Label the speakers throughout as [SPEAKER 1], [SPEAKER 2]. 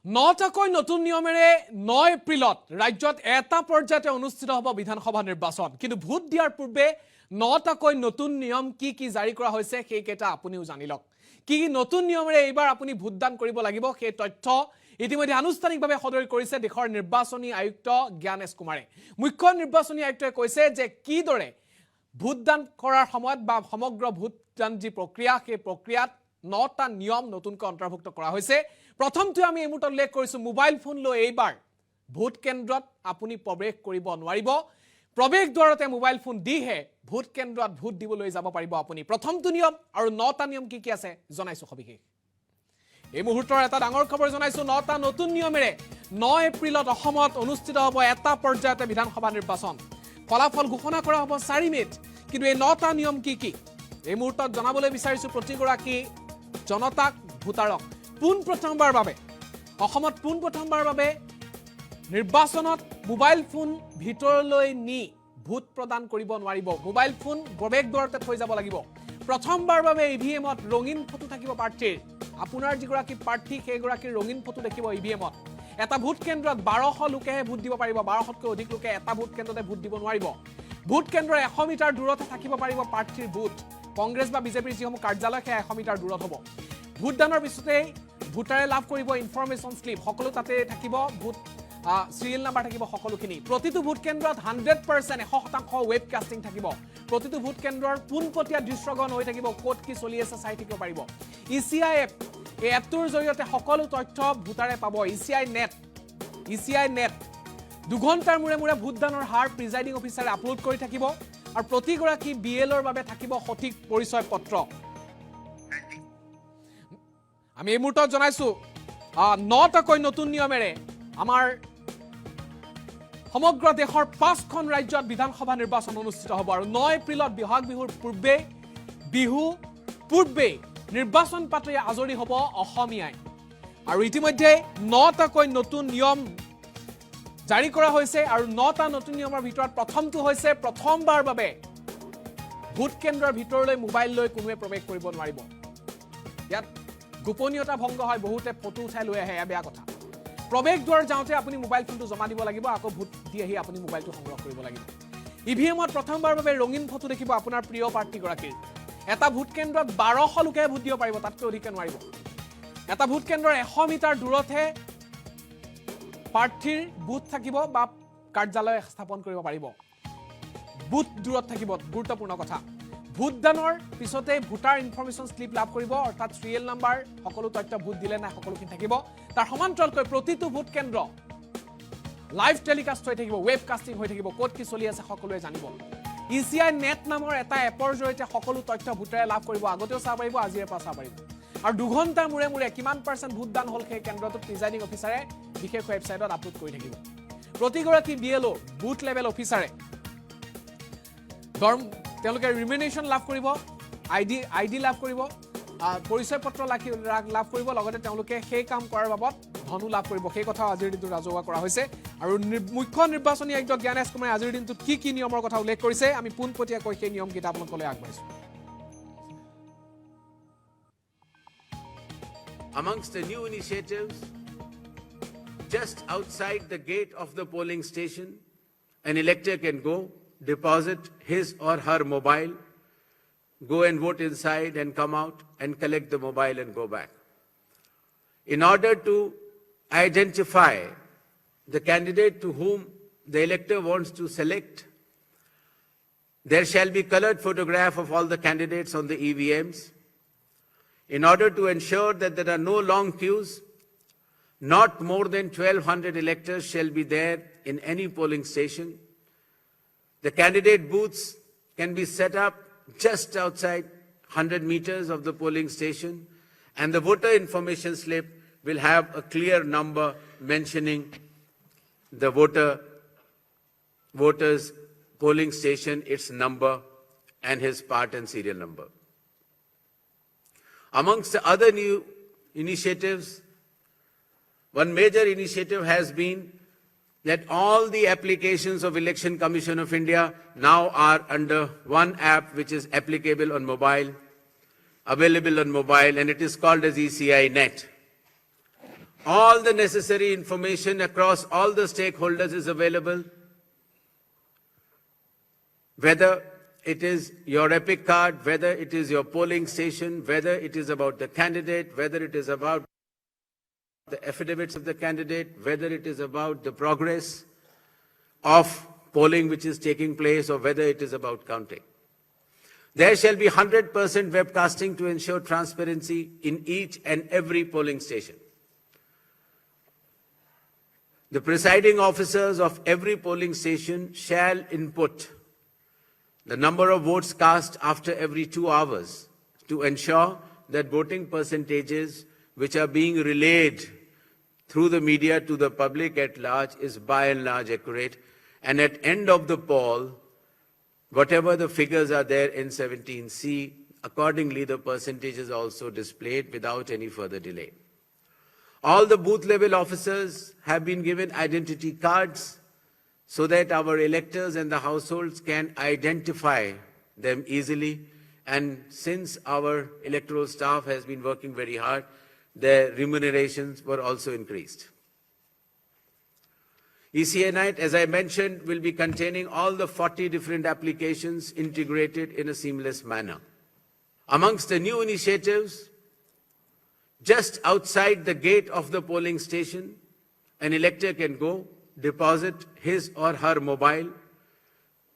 [SPEAKER 1] নটাকৈ নতুন নিয়মেৰে 9 এপ্ৰিলত ৰাজ্যত এটা পৰ্যায়তে অনুষ্ঠিত হ'ব বিধানসভা নিৰ্বাচন কিন্তু ভোট দিয়াৰ পূৰ্বে নটাকৈ নতুন নিয়ম কি জাৰি কৰা হৈছে সেইকেইটা আপুনিও জানি লওক কি নতুন নিয়মেৰে এইবাৰ আপুনি ভোটদান কৰিব লাগিব সেই তথ্য ইতিমধ্যে আনুষ্ঠানিকভাৱে সদৰি কৰিছে দেশৰ নিৰ্বাচনী আয়ুক্ত জ্ঞানেশ কুমাৰে মুখ্য নিৰ্বাচনী আয়ুক্তই কৈছে যে কিদৰে ভোটদান কৰাৰ সময়ত বা সমগ্ৰ ভোটদান যি প্ৰক্ৰিয়া সেই প্ৰক্ৰিয়াত 9টা নিয়ম নতুনকৈ অন্তৰ্ভুক্ত কৰা হৈছে প্ৰথমটো আমি এই মুহূৰ্তত উল্লেখ কৰিছো মোবাইল ফোন লৈ এইবাৰ ভোট কেন্দ্ৰত আপুনি প্ৰৱেশ কৰিব নোৱাৰিব প্ৰৱেশ দ্বাৰতে মোবাইল ফোন দিহে ভোট কেন্দ্ৰত ভোট দিবলৈ যাব পাৰিব আপুনি প্ৰথমটো নিয়ম আৰু 9টা নিয়ম কি আছে জনাইছো সবিশেষ এই মুহূৰ্তৰ এটা ডাঙৰ খবৰ জনাইছো 9টা নতুন নিয়মেৰে 9 এপ্ৰিলত অসমত অনুষ্ঠিত হ'ব এটা পৰ্যায়তে বিধানসভা নিৰ্বাচন ফলাফল ঘোষণা কৰা হ'ব 4 মেত কিন্তু এই 9টা নিয়ম কি এই মুহূৰ্তত জনাবলৈ বিচাৰিছো প্ৰতিগৰাকী জনতাক ভোটাৰক পোনপ্ৰথমবাৰ বাবে অসমত পোনপ্ৰথমবাৰ বাবে নিৰ্বাচনত মোবাইল ফোন ভিতৰলৈ নি ভোট প্ৰদান কৰিব নোৱাৰিব মোবাইল ফোন প্ৰৱেশ দ্বাৰতে থৈ যাব লাগিব প্ৰথমবাৰ বাবে ইভিএমত ৰঙীন ফটো থাকিব প্ৰাৰ্থীৰ আপোনাৰ যিগৰাকী প্ৰাৰ্থী সেইগৰাকীৰ ৰঙীন ফটো দেখিব ইভিএমত এটা ভোট কেন্দ্ৰত 1200 লোকেহে ভোট দিব পাৰিব 1200তকৈ অধিক লোকে এটা ভোট কেন্দ্ৰতে ভোট দিব নোৱাৰিব ভোট কেন্দ্ৰৰ 100 মিটাৰ দূৰতে থাকিব পাৰিব প্ৰাৰ্থীৰ ভোট কংগ্ৰেছ বা বিজেপিৰ যিসমূহ কাৰ্যালয় সেই 100 মিটাৰ দূৰত হ'ব ভোটদানৰ পিছতে ভোটাৰে লাভ কৰিব ইনফৰমেশন স্লিপ সকলো তাতে থাকিব ভোট সিৰিয়েল নাম্বাৰ থাকিব সকলোখিনি প্ৰতিটো ভোট কেন্দ্ৰত 100% 100% ৱেবকাষ্টিং থাকিব প্ৰতিটো ভোট কেন্দ্ৰৰ পোনপটীয়া দৃশ্যগ্ৰহণ হৈ থাকিব কোড কি চলি আছে চাই থাকিব পাৰিব ইচিআই এপ এই এপটোৰ জৰিয়তে সকলো তথ্য ভোটাৰে পাব ইচিআই নেট 2 ঘণ্টাৰ মূৰে ভোটদানৰ হাৰ প্ৰিজাইডিং অফিচাৰে আপলোড কৰি থাকিব আৰু প্ৰতিগৰাকী বিএলৰ বাবে থাকিব সঠিক পৰিচয় পত্ৰ আমি এই মুহূৰ্তত জনাইছো 9টাকৈ নতুন নিয়মেৰে আমাৰ সমগ্ৰ দেশৰ 5খন ৰাজ্যত বিধানসভা নিৰ্বাচন অনুষ্ঠিত হ'ব আৰু 9 এপ্ৰিলত বিহাগ বিহুৰ পূৰ্বে নিৰ্বাচন পাতি আজৰি হ'ব অসমীয়াই আৰু ইতিমধ্যে 9টাকৈ নতুন নিয়ম জাৰি কৰা হৈছে আৰু 9টা নতুন নিয়মৰ ভিতৰত প্ৰথমটো হৈছে প্ৰথমবাৰ বাবে ভোট কেন্দ্ৰৰ ভিতৰলৈ মোবাইল লৈ কোনোৱে প্ৰৱেশ কৰিব নোৱাৰিব ইয়াত গোপনীয়তা ভংগ হয় বহুতে ফটো উঠাই লৈ আহে বেয়া কথা প্ৰৱেশ দ্বাৰ যাওঁতে আপুনি মোবাইল ফোনটো জমা দিব লাগিব আকৌ ভোট দি আহি আপুনি মোবাইলটো সংগ্ৰহ কৰিব লাগিব ইভিএমত প্ৰথমবাৰ বাবে ৰঙীন ফটো দেখিব আপোনাৰ প্ৰিয় প্ৰাৰ্থীগৰাকীৰ এটা ভোট কেন্দ্ৰত 1200 লোকে ভোট দিব পাৰিব তাতকৈ অধিক নোৱাৰিব এটা ভোট কেন্দ্ৰৰ 100 মিটাৰ দূৰতহে প্ৰাৰ্থীৰ বুথ থাকিব বা কাৰ্যালয় স্থাপন কৰিব পাৰিব বুথ দূৰত থাকিব গুৰুত্বপূৰ্ণ কথা ভোটদানৰ পিছতে ভোটাৰ ইনফৰমেশন স্লিপ লাভ কৰিব অৰ্থাৎ সিৰিয়েল নাম্বাৰ সকলো তথ্য ভোট দিলে না সকলোখিনি থাকিব তাৰ সমান্তৰালকৈ প্ৰতিটো ভোট কেন্দ্ৰ লাইভ টেলিকাষ্ট হৈ থাকিব ৱেবকাষ্টিং হৈ থাকিব কোড কি চলি আছে সকলোৱে জানিব ইচিআই নেট নামৰ এটা এপৰ জৰিয়তে সকলো তথ্য ভোটাৰে লাভ কৰিব আগতেও চাব পাৰিব আজিৰে পৰা চাব পাৰিব আৰু 2 ঘণ্টাৰ মূৰে কিমান % ভোটদান হ'ল সেই কেন্দ্ৰটো প্ৰিজাইডিং অফিচাৰে বিশেষ ৱেবছাইটত আপলোড কৰি থাকিব প্ৰতিগৰাকী বিএলও বুথ লেভেল অফিচাৰে তেওঁলোকে ৰিমিনেশ্যন লাভ কৰিব আইডি লাভ কৰিব পৰিচয় পত্ৰ লাভ কৰিব লগতে তেওঁলোকে সেই কাম কৰাৰ বাবদ ধনু লাভ কৰিব সেই কথা আজিৰ দিনটো ৰাজহুৱা কৰা হৈছে আৰু মুখ্য নিৰ্বাচনী আয়ুক্ত জ্ঞানেশ কুমাৰে আজিৰ দিনটোত কি নিয়মৰ কথা উল্লেখ কৰিছে আমি পোনপটীয়াকৈ সেই নিয়ম কেইটা আপোনালোকলৈ আগবঢ়াইছো
[SPEAKER 2] Amongst the new initiatives, just outside the gate of the polling station, an elector can go, deposit his or her mobile, go and vote inside and come out and collect the mobile and go back. In order to identify the candidate to whom the elector wants to select, there shall be colored photograph of all the candidates on the EVMs. In order to ensure that there are no long queues, not more than 1,200 electors shall be there in any polling station. The candidate booths can be set up just outside 100 meters of the polling station, and the voter information slip will have a clear number mentioning the voter's polling station, its number, and his part and serial number. Amongst the other new initiatives, one major initiative has been that all the applications of Election Commission of India now are under one app which is applicable on mobile, available on mobile, and it is called as ECI Net. All the necessary information across all the stakeholders is available. Whether it is your Epic card, whether it is your polling station, whether it is about the candidate, whether it is about the affidavits of the candidate, whether it is about the progress of polling which is taking place, or whether it is about counting. There shall be 100% webcasting to ensure transparency in each and every polling station. The presiding officers of every polling station shall input the number of votes cast after every 2 hours to ensure that voting percentages which are being relayed through the media to the public at large is by and large accurate. And at end of the poll, whatever the figures are there in 17C, accordingly the percentages are also displayed without any further delay. All the booth level officers have been given identity cards so that our electors and the households can identify them easily. And since our electoral staff has been working very hard, their remunerations were also increased. ECA Night, as I mentioned, will be containing all the 40 different applications integrated in a seamless manner. Amongst the new initiatives, just outside the gate of the polling station, an elector can go, deposit his or her mobile,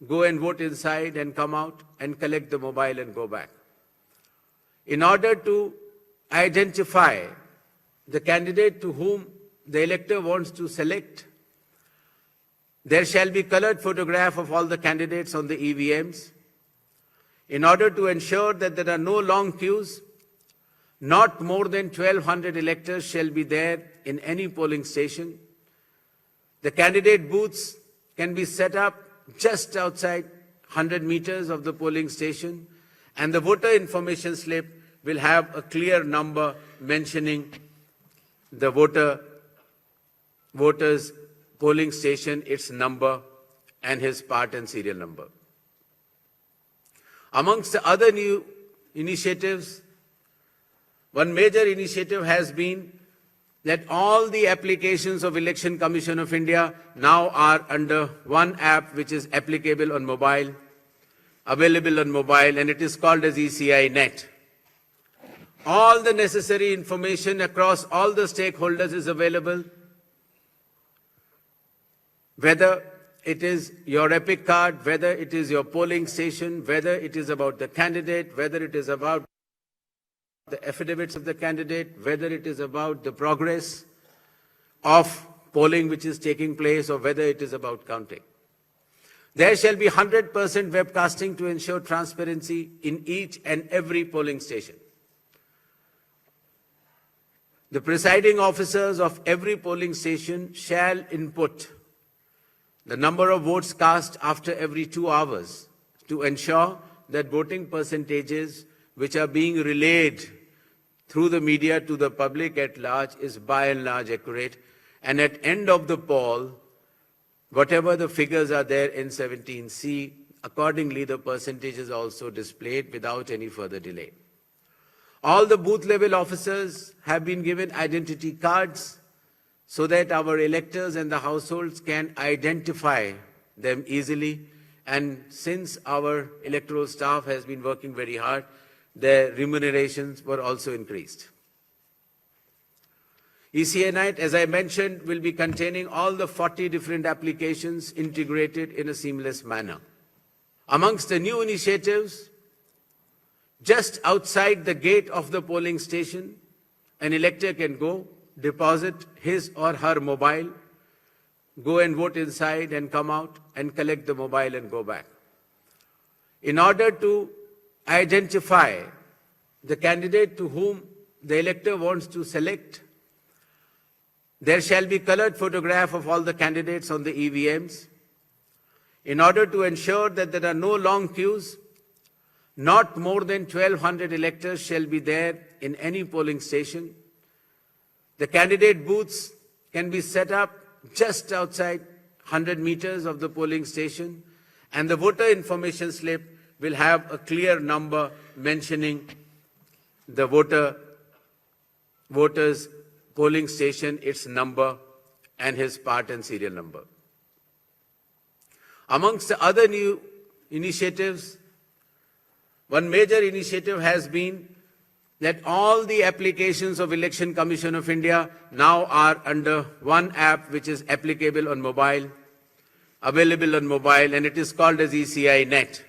[SPEAKER 2] go and vote inside and come out and collect the mobile and go back. In order to identify the candidate to whom the elector wants to select, there shall be colored photograph of all the candidates on the EVMs. In order to ensure that there are no long queues, not more than 1,200 electors shall be there in any polling station. The candidate booths can be set up just outside 100 meters of the polling station, and the voter information slip will have a clear number mentioning the voter's polling station, its number, and his part and serial number. Amongst the other new initiatives, one major initiative has been that all the applications of Election Commission of India now are under one app which is applicable on mobile, available on mobile, and it is called as ECI Net. All the necessary information across all the stakeholders is available. Whether it is your Epic card, whether it is your polling station, whether it is about the candidate, whether it is about the affidavits of the candidate, whether it is about the progress of polling which is taking place, or whether it is about counting. There shall be 100% webcasting to ensure transparency in each and every polling station. The presiding officers of every polling station shall input the number of votes cast after every 2 hours to ensure that voting percentages which are being relayed through the media to the public at large is by and large accurate. And at end of the poll, whatever the figures are there in 17C, accordingly the percentages are also displayed without any further delay. All the booth level officers have been given identity cards so that our electors and the households can identify them easily. And since our electoral staff has been working very hard, their remunerations were also increased. ECA Night, as I mentioned, will be containing all the 40 different applications integrated in a seamless manner. Amongst the new initiatives, just outside the gate of the polling station, an elector can go, deposit his or her mobile, go and vote inside and come out and collect the mobile and go back. In order to identify the candidate to whom the elector wants to select, there shall be colored photograph of all the candidates on the EVMs. In order to ensure that there are no long queues, not more than 1,200 electors shall be there in any polling station. The candidate booths can be set up just outside 100 meters of the polling station, and the voter information slip will have a clear number mentioning the voter's polling station its number and his part and serial number. Amongst the other new initiatives, one major initiative has been that all the applications of Election Commission of India now are under one app which is applicable on mobile, available on mobile, and it is called as ECI Net.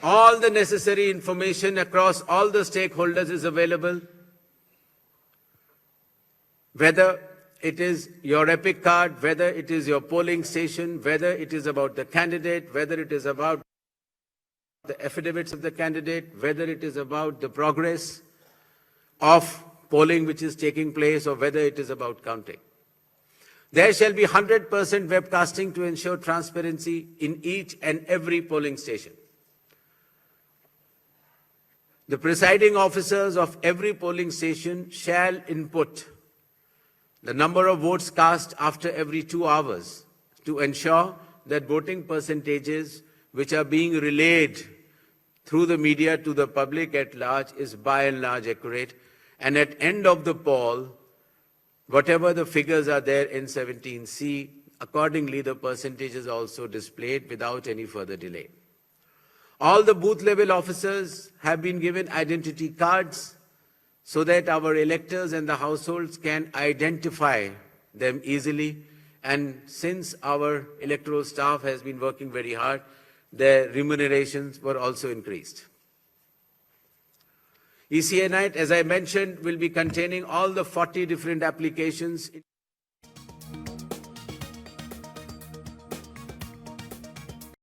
[SPEAKER 2] All the necessary information across all the stakeholders is available, whether it is your EPIC card, whether it is your polling station, whether it is about the candidate, whether it is about the affidavits of the candidate, whether it is about the progress of polling which is taking place, or whether it is about counting. There shall be 100% webcasting to ensure transparency in each and every polling station. The presiding officers of every polling station shall input the number of votes cast after every 2 hours to ensure that voting percentages which are being relayed through the media to the public at large is by and large accurate. And at end of the poll, whatever the figures are there in 17C, accordingly the percentage is also displayed without any further delay. All the booth level officers have been given identity cards so that our electors and the households can identify them easily. And since our electoral staff has been working very hard, their remunerations were also increased. ECI Net, as I mentioned, will be containing all the 40 different applications.